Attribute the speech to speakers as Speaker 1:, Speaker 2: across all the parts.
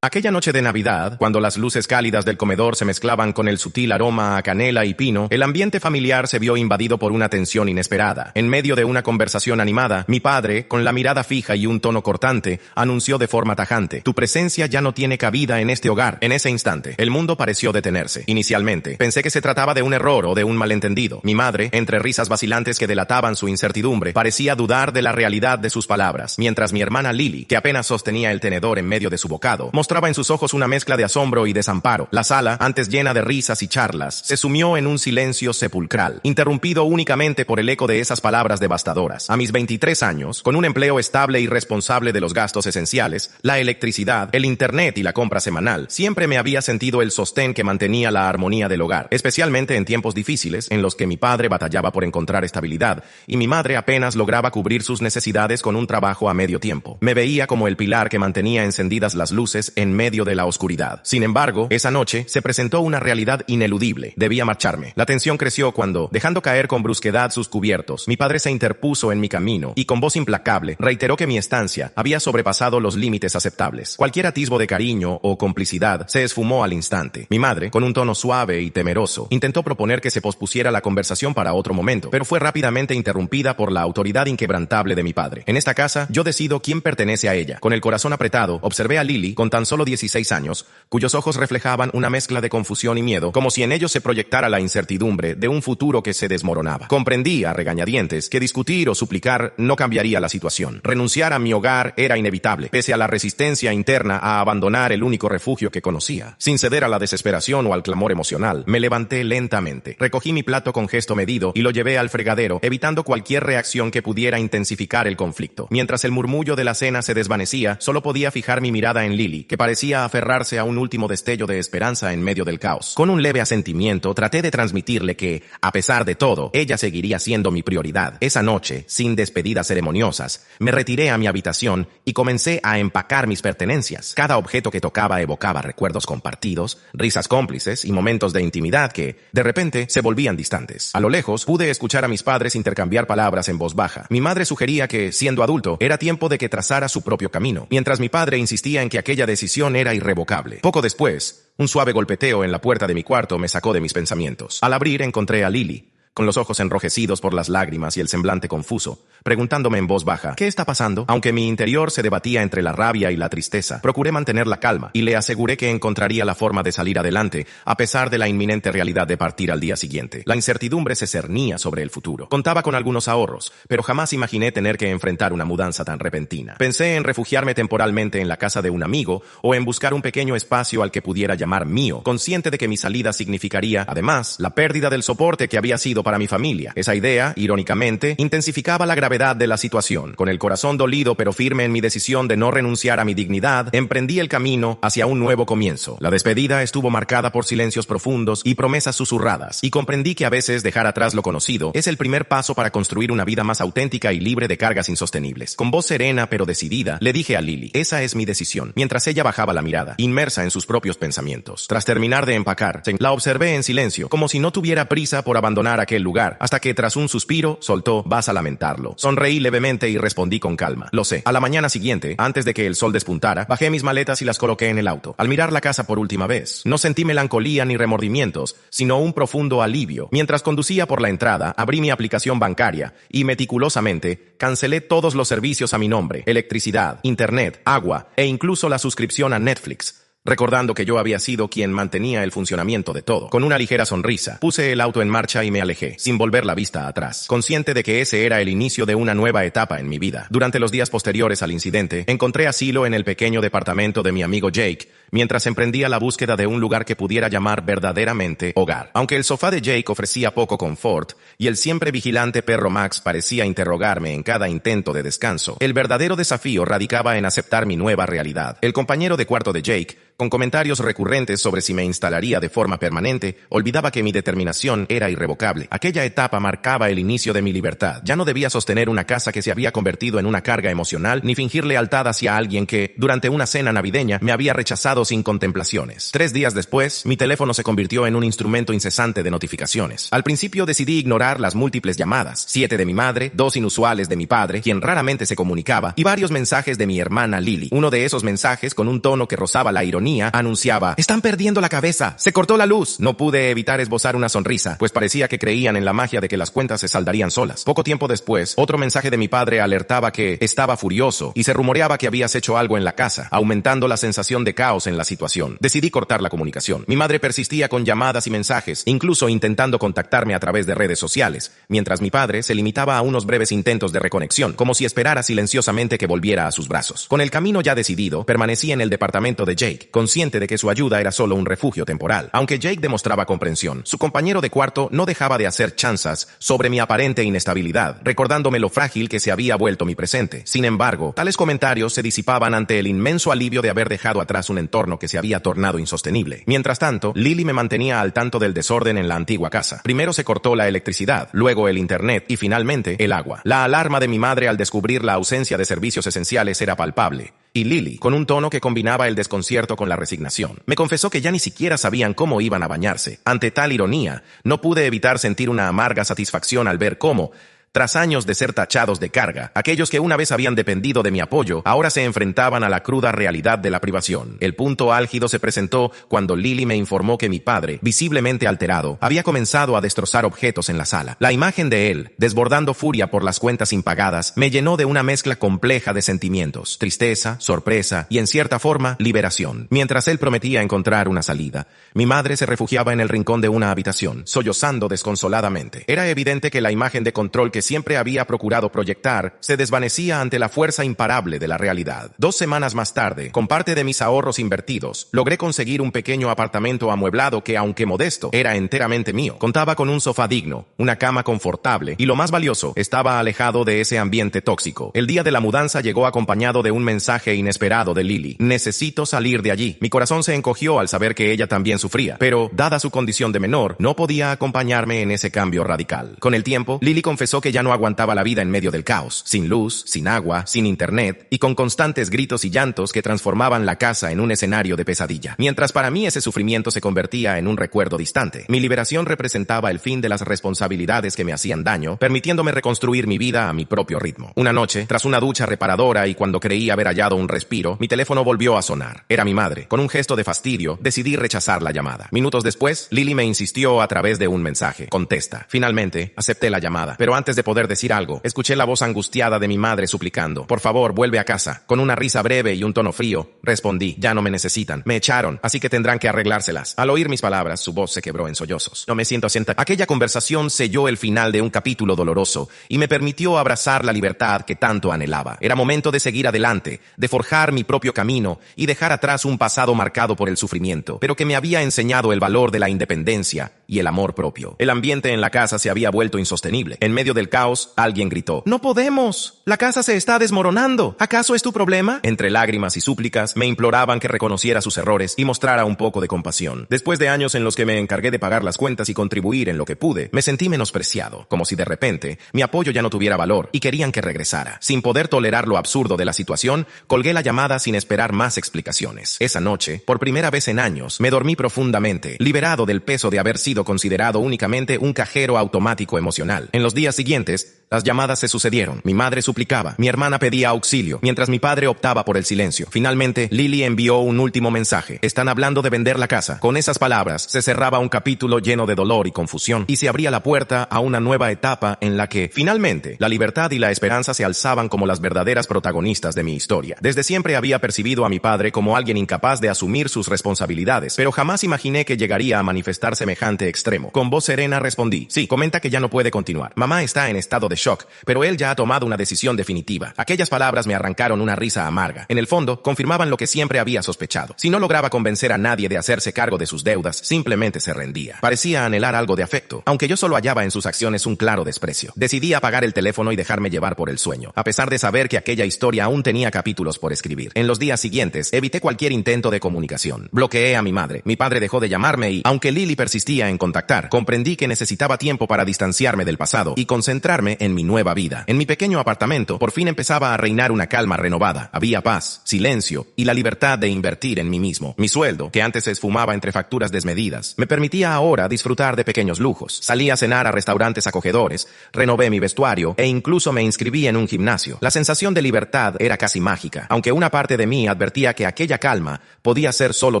Speaker 1: Aquella noche de Navidad, cuando las luces cálidas del comedor se mezclaban con el sutil aroma a canela y pino, el ambiente familiar se vio invadido por una tensión inesperada. En medio de una conversación animada, mi padre, con la mirada fija y un tono cortante, anunció de forma tajante: «Tu presencia ya no tiene cabida en este hogar». En ese instante, el mundo pareció detenerse. Inicialmente, pensé que se trataba de un error o de un malentendido. Mi madre, entre risas vacilantes que delataban su incertidumbre, parecía dudar de la realidad de sus palabras, mientras mi hermana Lily, que apenas sostenía el tenedor en medio de su bocado, mostraba en sus ojos una mezcla de asombro y desamparo. La sala, antes llena de risas y charlas, se sumió en un silencio sepulcral, interrumpido únicamente por el eco de esas palabras devastadoras. A mis 23 años, con un empleo estable y responsable de los gastos esenciales, la electricidad, el internet y la compra semanal, siempre me había sentido el sostén que mantenía la armonía del hogar, especialmente en tiempos difíciles en los que mi padre batallaba por encontrar estabilidad y mi madre apenas lograba cubrir sus necesidades con un trabajo a medio tiempo. Me veía como el pilar que mantenía encendidas las luces en medio de la oscuridad. Sin embargo, esa noche se presentó una realidad ineludible. Debía marcharme. La tensión creció cuando, dejando caer con brusquedad sus cubiertos, mi padre se interpuso en mi camino y con voz implacable reiteró que mi estancia había sobrepasado los límites aceptables. Cualquier atisbo de cariño o complicidad se esfumó al instante. Mi madre, con un tono suave y temeroso, intentó proponer que se pospusiera la conversación para otro momento, pero fue rápidamente interrumpida por la autoridad inquebrantable de mi padre. En esta casa, yo decido quién pertenece a ella. Con el corazón apretado, observé a Lily, con tan solo 16 años, cuyos ojos reflejaban una mezcla de confusión y miedo, como si en ellos se proyectara la incertidumbre de un futuro que se desmoronaba. Comprendí a regañadientes que discutir o suplicar no cambiaría la situación. Renunciar a mi hogar era inevitable, pese a la resistencia interna a abandonar el único refugio que conocía. Sin ceder a la desesperación o al clamor emocional, me levanté lentamente. Recogí mi plato con gesto medido y lo llevé al fregadero, evitando cualquier reacción que pudiera intensificar el conflicto. Mientras el murmullo de la cena se desvanecía, solo podía fijar mi mirada en Lily, que parecía aferrarse a un último destello de esperanza en medio del caos. Con un leve asentimiento, traté de transmitirle que, a pesar de todo, ella seguiría siendo mi prioridad. Esa noche, sin despedidas ceremoniosas, me retiré a mi habitación y comencé a empacar mis pertenencias. Cada objeto que tocaba evocaba recuerdos compartidos, risas cómplices y momentos de intimidad que, de repente, se volvían distantes. A lo lejos, pude escuchar a mis padres intercambiar palabras en voz baja. Mi madre sugería que, siendo adulto, era tiempo de que trazara su propio camino, mientras mi padre insistía en que aquella decisión era irrevocable. Poco después, un suave golpeteo en la puerta de mi cuarto me sacó de mis pensamientos. Al abrir encontré a Lily, con los ojos enrojecidos por las lágrimas y el semblante confuso, preguntándome en voz baja: ¿qué está pasando? Aunque mi interior se debatía entre la rabia y la tristeza, procuré mantener la calma y le aseguré que encontraría la forma de salir adelante, a pesar de la inminente realidad de partir al día siguiente. La incertidumbre se cernía sobre el futuro. Contaba con algunos ahorros, pero jamás imaginé tener que enfrentar una mudanza tan repentina. Pensé en refugiarme temporalmente en la casa de un amigo o en buscar un pequeño espacio al que pudiera llamar mío, consciente de que mi salida significaría, además, la pérdida del soporte que había sido para mi familia. Esa idea, irónicamente, intensificaba la gravedad de la situación. Con el corazón dolido pero firme en mi decisión de no renunciar a mi dignidad, emprendí el camino hacia un nuevo comienzo. La despedida estuvo marcada por silencios profundos y promesas susurradas, y comprendí que a veces dejar atrás lo conocido es el primer paso para construir una vida más auténtica y libre de cargas insostenibles. Con voz serena pero decidida, le dije a Lily: esa es mi decisión, mientras ella bajaba la mirada, inmersa en sus propios pensamientos. Tras terminar de empacar, la observé en silencio, como si no tuviera prisa por abandonar aquel lugar, hasta que tras un suspiro soltó: vas a lamentarlo. Sonreí levemente y respondí con calma: lo sé. A la mañana siguiente, antes de que el sol despuntara, bajé mis maletas y las coloqué en el auto. Al mirar la casa por última vez, no sentí melancolía ni remordimientos, sino un profundo alivio. Mientras conducía por la entrada, abrí mi aplicación bancaria y meticulosamente cancelé todos los servicios a mi nombre: electricidad, internet, agua e incluso la suscripción a Netflix, recordando que yo había sido quien mantenía el funcionamiento de todo. Con una ligera sonrisa, puse el auto en marcha y me alejé, sin volver la vista atrás, consciente de que ese era el inicio de una nueva etapa en mi vida. Durante los días posteriores al incidente, encontré asilo en el pequeño departamento de mi amigo Jake, mientras emprendía la búsqueda de un lugar que pudiera llamar verdaderamente hogar. Aunque el sofá de Jake ofrecía poco confort y el siempre vigilante perro Max parecía interrogarme en cada intento de descanso, el verdadero desafío radicaba en aceptar mi nueva realidad. El compañero de cuarto de Jake, con comentarios recurrentes sobre si me instalaría de forma permanente, olvidaba que mi determinación era irrevocable. Aquella etapa marcaba el inicio de mi libertad. Ya no debía sostener una casa que se había convertido en una carga emocional, ni fingir lealtad hacia alguien que, durante una cena navideña, me había rechazado pasado sin contemplaciones. 3 días después, mi teléfono se convirtió en un instrumento incesante de notificaciones. Al principio decidí ignorar las múltiples llamadas, 7 de mi madre, 2 inusuales de mi padre, quien raramente se comunicaba, y varios mensajes de mi hermana Lily. Uno de esos mensajes, con un tono que rozaba la ironía, anunciaba: «Están perdiendo la cabeza, se cortó la luz». No pude evitar esbozar una sonrisa, pues parecía que creían en la magia de que las cuentas se saldarían solas. Poco tiempo después, otro mensaje de mi padre alertaba que estaba furioso y se rumoreaba que habías hecho algo en la casa, aumentando la sensación de caos en la situación. Decidí cortar la comunicación. Mi madre persistía con llamadas y mensajes, incluso intentando contactarme a través de redes sociales, mientras mi padre se limitaba a unos breves intentos de reconexión, como si esperara silenciosamente que volviera a sus brazos. Con el camino ya decidido, permanecí en el departamento de Jake, consciente de que su ayuda era solo un refugio temporal. Aunque Jake demostraba comprensión, su compañero de cuarto no dejaba de hacer chanzas sobre mi aparente inestabilidad, recordándome lo frágil que se había vuelto mi presente. Sin embargo, tales comentarios se disipaban ante el inmenso alivio de haber dejado atrás un entorno que se había tornado insostenible. Mientras tanto, Lily me mantenía al tanto del desorden en la antigua casa. Primero se cortó la electricidad, luego el internet y finalmente el agua. La alarma de mi madre al descubrir la ausencia de servicios esenciales era palpable. Y Lily, con un tono que combinaba el desconcierto con la resignación, me confesó que ya ni siquiera sabían cómo iban a bañarse. Ante tal ironía, no pude evitar sentir una amarga satisfacción al ver cómo, tras años de ser tachados de carga, aquellos que una vez habían dependido de mi apoyo, ahora se enfrentaban a la cruda realidad de la privación. El punto álgido se presentó cuando Lily me informó que mi padre, visiblemente alterado, había comenzado a destrozar objetos en la sala. La imagen de él, desbordando furia por las cuentas impagadas, me llenó de una mezcla compleja de sentimientos: tristeza, sorpresa y, en cierta forma, liberación. Mientras él prometía encontrar una salida, mi madre se refugiaba en el rincón de una habitación, sollozando desconsoladamente. Era evidente que la imagen de control que siempre había procurado proyectar se desvanecía ante la fuerza imparable de la realidad. 2 semanas más tarde, con parte de mis ahorros invertidos, logré conseguir un pequeño apartamento amueblado que, aunque modesto, era enteramente mío. Contaba con un sofá digno, una cama confortable y, lo más valioso, estaba alejado de ese ambiente tóxico. El día de la mudanza llegó acompañado de un mensaje inesperado de Lily: «Necesito salir de allí». Mi corazón se encogió al saber que ella también sufría, pero, dada su condición de menor, no podía acompañarme en ese cambio radical. Con el tiempo, Lily confesó que ya no aguantaba la vida en medio del caos, sin luz, sin agua, sin internet y con constantes gritos y llantos que transformaban la casa en un escenario de pesadilla. Mientras para mí ese sufrimiento se convertía en un recuerdo distante, mi liberación representaba el fin de las responsabilidades que me hacían daño, permitiéndome reconstruir mi vida a mi propio ritmo. Una noche, tras una ducha reparadora y cuando creí haber hallado un respiro, mi teléfono volvió a sonar. Era mi madre. Con un gesto de fastidio, decidí rechazar la llamada. Minutos después, Lily me insistió a través de un mensaje: «Contesta». Finalmente, acepté la llamada, pero antes de poder decir algo, escuché la voz angustiada de mi madre suplicando: «Por favor, vuelve a casa». Con una risa breve y un tono frío, respondí: «Ya no me necesitan. Me echaron, así que tendrán que arreglárselas». Al oír mis palabras, su voz se quebró en sollozos. No me siento asentado. Aquella conversación selló el final de un capítulo doloroso y me permitió abrazar la libertad que tanto anhelaba. Era momento de seguir adelante, de forjar mi propio camino y dejar atrás un pasado marcado por el sufrimiento, pero que me había enseñado el valor de la independencia y el amor propio. El ambiente en la casa se había vuelto insostenible. En medio del caos, alguien gritó: «¡No podemos! ¡La casa se está desmoronando! ¿Acaso es tu problema?». Entre lágrimas y súplicas, me imploraban que reconociera sus errores y mostrara un poco de compasión. Después de años en los que me encargué de pagar las cuentas y contribuir en lo que pude, me sentí menospreciado, como si de repente mi apoyo ya no tuviera valor y querían que regresara. Sin poder tolerar lo absurdo de la situación, colgué la llamada sin esperar más explicaciones. Esa noche, por primera vez en años, me dormí profundamente, liberado del peso de haber sido considerado únicamente un cajero automático emocional. En los días siguientes, las llamadas se sucedieron. Mi madre suplicaba, mi hermana pedía auxilio, mientras mi padre optaba por el silencio. Finalmente, Lily envió un último mensaje: «Están hablando de vender la casa». Con esas palabras, se cerraba un capítulo lleno de dolor y confusión, y se abría la puerta a una nueva etapa en la que, finalmente, la libertad y la esperanza se alzaban como las verdaderas protagonistas de mi historia. Desde siempre había percibido a mi padre como alguien incapaz de asumir sus responsabilidades, pero jamás imaginé que llegaría a manifestar semejante extremo. Con voz serena respondí: «Sí, comenta que ya no puede continuar. Mamá está en estado de shock, pero él ya ha tomado una decisión definitiva». Aquellas palabras me arrancaron una risa amarga. En el fondo, confirmaban lo que siempre había sospechado. Si no lograba convencer a nadie de hacerse cargo de sus deudas, simplemente se rendía. Parecía anhelar algo de afecto, aunque yo solo hallaba en sus acciones un claro desprecio. Decidí apagar el teléfono y dejarme llevar por el sueño, a pesar de saber que aquella historia aún tenía capítulos por escribir. En los días siguientes, evité cualquier intento de comunicación. Bloqueé a mi madre. Mi padre dejó de llamarme y, aunque Lily persistía en contactar, comprendí que necesitaba tiempo para distanciarme del pasado y concentrarme en en mi nueva vida. En mi pequeño apartamento, por fin empezaba a reinar una calma renovada. Había paz, silencio y la libertad de invertir en mí mismo. Mi sueldo, que antes se esfumaba entre facturas desmedidas, me permitía ahora disfrutar de pequeños lujos. Salí a cenar a restaurantes acogedores, renové mi vestuario e incluso me inscribí en un gimnasio. La sensación de libertad era casi mágica, aunque una parte de mí advertía que aquella calma podía ser solo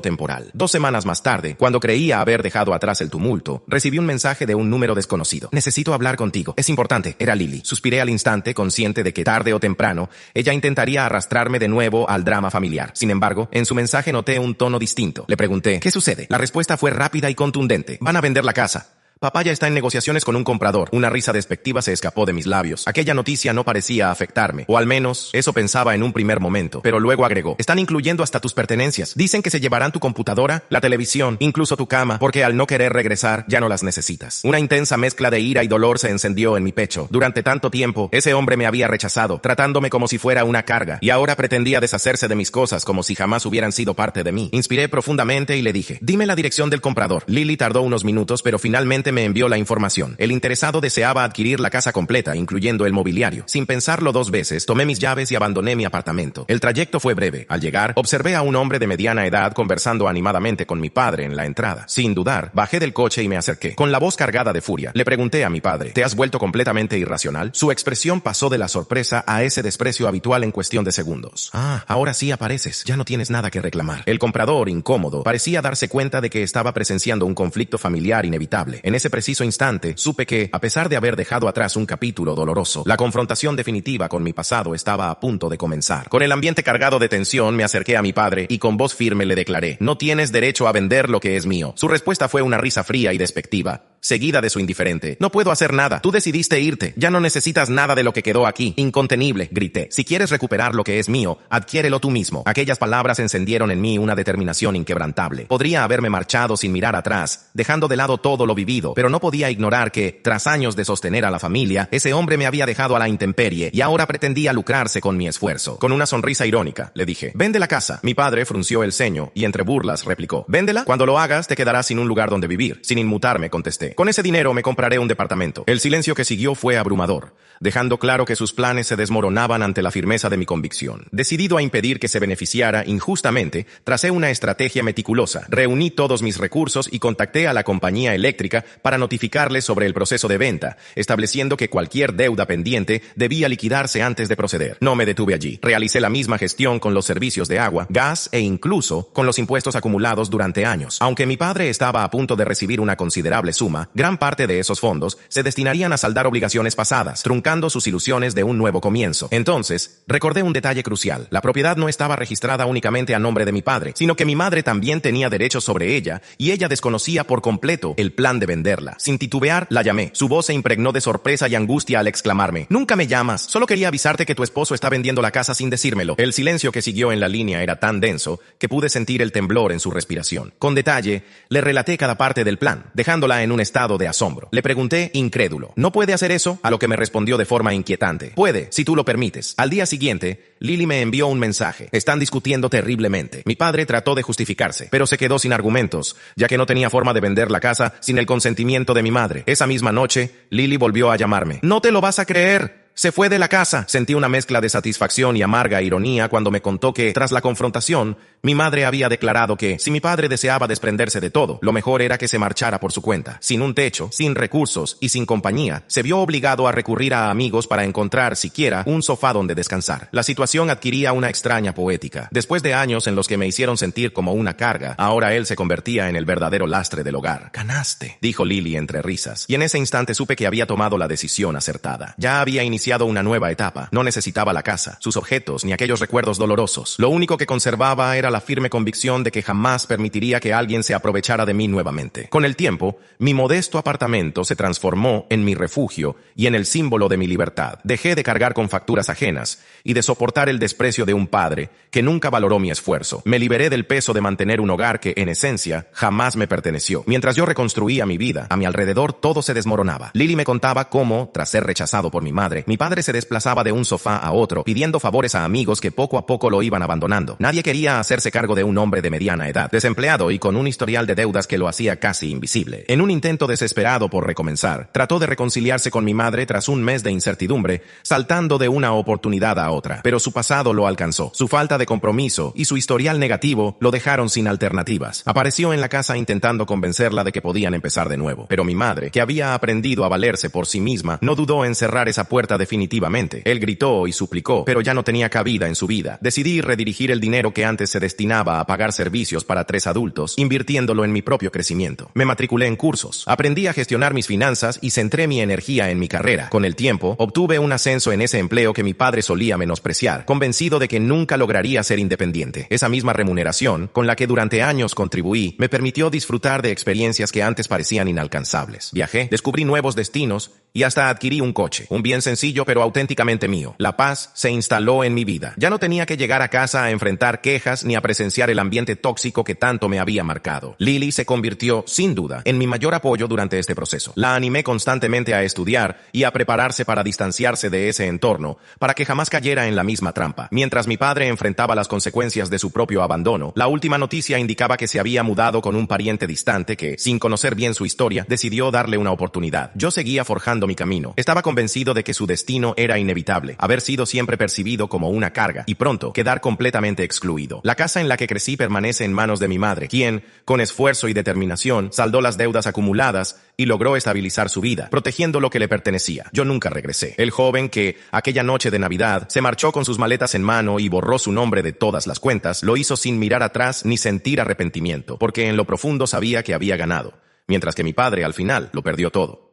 Speaker 1: temporal. 2 semanas más tarde, cuando creía haber dejado atrás el tumulto, recibí un mensaje de un número desconocido. Necesito hablar contigo. Es importante. Era Lily. Suspiré al instante, consciente de que tarde o temprano ella intentaría arrastrarme de nuevo al drama familiar. Sin embargo, en su mensaje noté un tono distinto. Le pregunté, ¿qué sucede? La respuesta fue rápida y contundente. Van a vender la casa. Papá ya está en negociaciones con un comprador. Una risa despectiva se escapó de mis labios. Aquella noticia no parecía afectarme, o al menos eso pensaba en un primer momento, pero luego agregó, están incluyendo hasta tus pertenencias. Dicen que se llevarán tu computadora, la televisión, incluso tu cama, porque al no querer regresar ya no las necesitas. Una intensa mezcla de ira y dolor se encendió en mi pecho. Durante tanto tiempo, ese hombre me había rechazado, tratándome como si fuera una carga, y ahora pretendía deshacerse de mis cosas como si jamás hubieran sido parte de mí. Inspiré profundamente y le dije, dime la dirección del comprador. Lily tardó unos minutos, pero finalmente me envió la información. El interesado deseaba adquirir la casa completa, incluyendo el mobiliario. Sin pensarlo 2 veces, tomé mis llaves y abandoné mi apartamento. El trayecto fue breve. Al llegar, observé a un hombre de mediana edad conversando animadamente con mi padre en la entrada. Sin dudar, bajé del coche y me acerqué. Con la voz cargada de furia, le pregunté a mi padre, ¿te has vuelto completamente irracional? Su expresión pasó de la sorpresa a ese desprecio habitual en cuestión de segundos. Ah, ahora sí apareces. Ya no tienes nada que reclamar. El comprador, incómodo, parecía darse cuenta de que estaba presenciando un conflicto familiar inevitable. En ese preciso instante, supe que, a pesar de haber dejado atrás un capítulo doloroso, la confrontación definitiva con mi pasado estaba a punto de comenzar. Con el ambiente cargado de tensión, me acerqué a mi padre y con voz firme le declaré, no tienes derecho a vender lo que es mío. Su respuesta fue una risa fría y despectiva, seguida de su indiferente. No puedo hacer nada. Tú decidiste irte. Ya no necesitas nada de lo que quedó aquí. Incontenible, grité. Si quieres recuperar lo que es mío, adquiérelo tú mismo. Aquellas palabras encendieron en mí una determinación inquebrantable. Podría haberme marchado sin mirar atrás, dejando de lado todo lo vivido, pero no podía ignorar que, tras años de sostener a la familia, ese hombre me había dejado a la intemperie y ahora pretendía lucrarse con mi esfuerzo. Con una sonrisa irónica, le dije, vende la casa. Mi padre frunció el ceño y entre burlas replicó, véndela. Cuando lo hagas, te quedarás sin un lugar donde vivir. Sin inmutarme, contesté. Con ese dinero me compraré un departamento. El silencio que siguió fue abrumador, dejando claro que sus planes se desmoronaban ante la firmeza de mi convicción. Decidido a impedir que se beneficiara injustamente, tracé una estrategia meticulosa. Reuní todos mis recursos y contacté a la compañía eléctrica para notificarles sobre el proceso de venta, estableciendo que cualquier deuda pendiente debía liquidarse antes de proceder. No me detuve allí. Realicé la misma gestión con los servicios de agua, gas e incluso con los impuestos acumulados durante años. Aunque mi padre estaba a punto de recibir una considerable suma, gran parte de esos fondos se destinarían a saldar obligaciones pasadas, truncando sus ilusiones de un nuevo comienzo. Entonces, recordé un detalle crucial. La propiedad no estaba registrada únicamente a nombre de mi padre, sino que mi madre también tenía derechos sobre ella, y ella desconocía por completo el plan de venderla. Sin titubear, la llamé. Su voz se impregnó de sorpresa y angustia al exclamarme, «Nunca me llamas. Solo quería avisarte que tu esposo está vendiendo la casa sin decírmelo». El silencio que siguió en la línea era tan denso que pude sentir el temblor en su respiración. Con detalle, le relaté cada parte del plan, dejándola en un estado de asombro. Le pregunté, incrédulo, ¿no puede hacer eso? A lo que me respondió de forma inquietante. Puede, si tú lo permites. Al día siguiente, Lily me envió un mensaje. Están discutiendo terriblemente. Mi padre trató de justificarse, pero se quedó sin argumentos, ya que no tenía forma de vender la casa sin el consentimiento de mi madre. Esa misma noche, Lily volvió a llamarme. «No te lo vas a creer. Se fue de la casa». Sentí una mezcla de satisfacción y amarga ironía cuando me contó que, tras la confrontación, mi madre había declarado que, si mi padre deseaba desprenderse de todo, lo mejor era que se marchara por su cuenta. Sin un techo, sin recursos y sin compañía, se vio obligado a recurrir a amigos para encontrar siquiera un sofá donde descansar. La situación adquiría una extraña poética. Después de años en los que me hicieron sentir como una carga, ahora él se convertía en el verdadero lastre del hogar. «Ganaste», dijo Lily entre risas, y en ese instante supe que había tomado la decisión acertada. Ya había iniciado una nueva etapa. No necesitaba la casa, sus objetos, ni aquellos recuerdos dolorosos. Lo único que conservaba era la firme convicción de que jamás permitiría que alguien se aprovechara de mí nuevamente. Con el tiempo, mi modesto apartamento se transformó en mi refugio y en el símbolo de mi libertad. Dejé de cargar con facturas ajenas y de soportar el desprecio de un padre que nunca valoró mi esfuerzo. Me liberé del peso de mantener un hogar que, en esencia, jamás me perteneció. Mientras yo reconstruía mi vida, a mi alrededor todo se desmoronaba. Lily me contaba cómo, tras ser rechazado por mi madre, mi padre se desplazaba de un sofá a otro, pidiendo favores a amigos que poco a poco lo iban abandonando. Nadie quería hacerse cargo de un hombre de mediana edad, desempleado y con un historial de deudas que lo hacía casi invisible. En un intento desesperado por recomenzar, trató de reconciliarse con mi madre tras un mes de incertidumbre, saltando de una oportunidad a otra. Pero su pasado lo alcanzó. Su falta de compromiso y su historial negativo lo dejaron sin alternativas. Apareció en la casa intentando convencerla de que podían empezar de nuevo. Pero mi madre, que había aprendido a valerse por sí misma, no dudó en cerrar esa puerta definitivamente. Él gritó y suplicó, pero ya no tenía cabida en su vida. Decidí redirigir el dinero que antes se destinaba a pagar servicios para 3 adultos, invirtiéndolo en mi propio crecimiento. Me matriculé en cursos, aprendí a gestionar mis finanzas y centré mi energía en mi carrera. Con el tiempo, obtuve un ascenso en ese empleo que mi padre solía menospreciar, convencido de que nunca lograría ser independiente. Esa misma remuneración, con la que durante años contribuí, me permitió disfrutar de experiencias que antes parecían inalcanzables. Viajé, descubrí nuevos destinos y hasta adquirí un coche, un bien sencillo pero auténticamente mío. La paz se instaló en mi vida. Ya no tenía que llegar a casa a enfrentar quejas ni a presenciar el ambiente tóxico que tanto me había marcado. Lily se convirtió, sin duda, en mi mayor apoyo durante este proceso. La animé constantemente a estudiar y a prepararse para distanciarse de ese entorno, para que jamás cayera en la misma trampa. Mientras mi padre enfrentaba las consecuencias de su propio abandono, la última noticia indicaba que se había mudado con un pariente distante que, sin conocer bien su historia, decidió darle una oportunidad. Yo seguía forjando mi camino. Estaba convencido de que su destino era inevitable, haber sido siempre percibido como una carga y pronto quedar completamente excluido. La casa en la que crecí permanece en manos de mi madre, quien, con esfuerzo y determinación, saldó las deudas acumuladas y logró estabilizar su vida, protegiendo lo que le pertenecía. Yo nunca regresé. El joven que, aquella noche de Navidad, se marchó con sus maletas en mano y borró su nombre de todas las cuentas, lo hizo sin mirar atrás ni sentir arrepentimiento, porque en lo profundo sabía que había ganado, mientras que mi padre al final lo perdió todo.